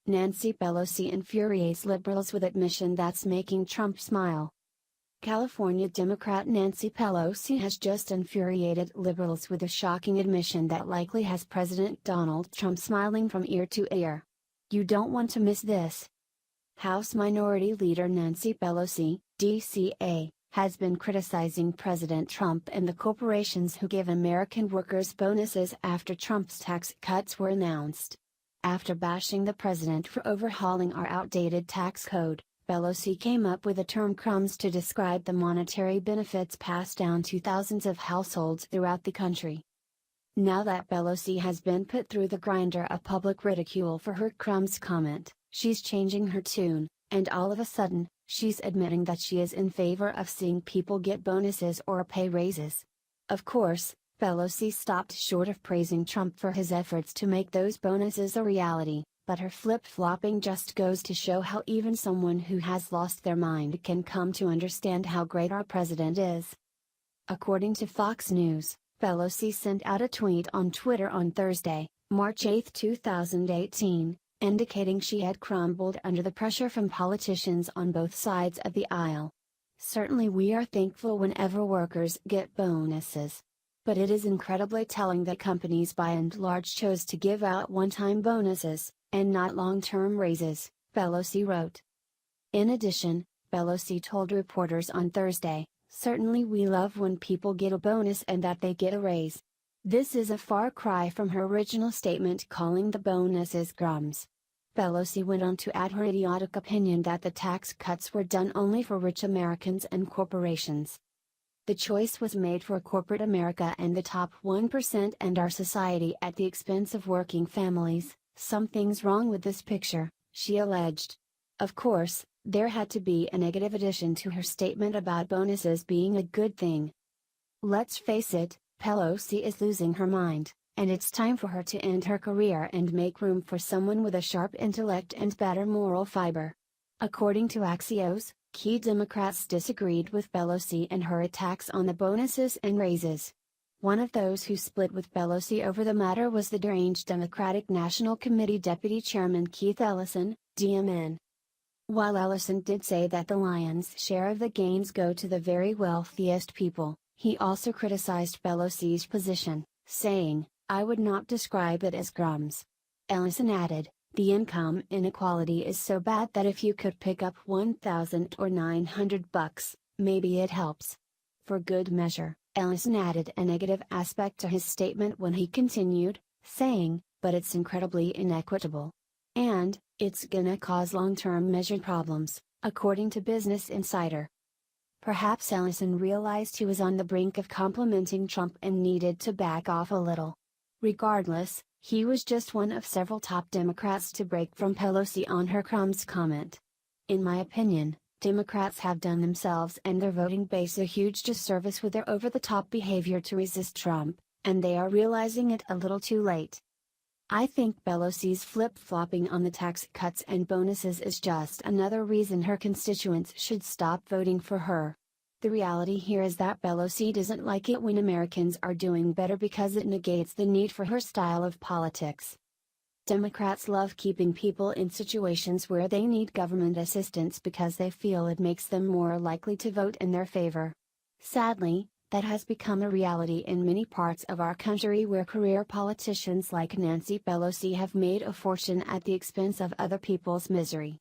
Nancy Pelosi infuriates liberals with admission that's making Trump smile. California Democrat Nancy Pelosi has just infuriated liberals with a shocking admission that likely has President Donald Trump smiling from ear to ear. You don't want to miss this. House Minority Leader Nancy Pelosi, DCA, has been criticizing President Trump and the corporations who give American workers bonuses after Trump's tax cuts were announced. After bashing the president for overhauling our outdated tax code, Pelosi came up with the term crumbs to describe the monetary benefits passed down to thousands of households throughout the country. Now that Pelosi has been put through the grinder of public ridicule for her crumbs comment, she's changing her tune, and all of a sudden, she's admitting that she is in favor of seeing people get bonuses or pay raises. Of course, Pelosi stopped short of praising Trump for his efforts to make those bonuses a reality, but her flip-flopping just goes to show how even someone who has lost their mind can come to understand how great our president is. According to Fox News, Pelosi sent out a tweet on Twitter on Thursday, March 8, 2018, indicating she had crumbled under the pressure from politicians on both sides of the aisle. Certainly we are thankful whenever workers get bonuses. But it is incredibly telling that companies by and large chose to give out one-time bonuses, and not long-term raises, Pelosi wrote. In addition, Pelosi told reporters on Thursday, "Certainly we love when people get a bonus and that they get a raise." This is a far cry from her original statement calling the bonuses crumbs. Pelosi went on to add her idiotic opinion that the tax cuts were done only for rich Americans and corporations. The choice was made for corporate America and the top 1% and our society at the expense of working families. Something's wrong with this picture, she alleged. Of course, there had to be a negative addition to her statement about bonuses being a good thing. Let's face it, Pelosi is losing her mind, and it's time for her to end her career and make room for someone with a sharp intellect and better moral fiber. According to Axios, key Democrats disagreed with Pelosi and her attacks on the bonuses and raises. One of those who split with Pelosi over the matter was the deranged Democratic National Committee Deputy Chairman Keith Ellison, DMN. While Ellison did say that the lion's share of the gains go to the very wealthiest people, he also criticized Pelosi's position, saying, "I would not describe it as crumbs." Ellison added, "The income inequality is so bad that if you could pick up $1,000 or $900, maybe it helps." For good measure, Ellison added a negative aspect to his statement when he continued, saying, "But it's incredibly inequitable. And, it's gonna cause long-term measured problems," according to Business Insider. Perhaps Ellison realized he was on the brink of complimenting Trump and needed to back off a little. Regardless, he was just one of several top Democrats to break from Pelosi on her crumbs comment. In my opinion, Democrats have done themselves and their voting base a huge disservice with their over-the-top behavior to resist Trump, and they are realizing it a little too late. I think Pelosi's flip-flopping on the tax cuts and bonuses is just another reason her constituents should stop voting for her. The reality here is that Pelosi doesn't like it when Americans are doing better because it negates the need for her style of politics. Democrats love keeping people in situations where they need government assistance because they feel it makes them more likely to vote in their favor. Sadly, that has become a reality in many parts of our country where career politicians like Nancy Pelosi have made a fortune at the expense of other people's misery.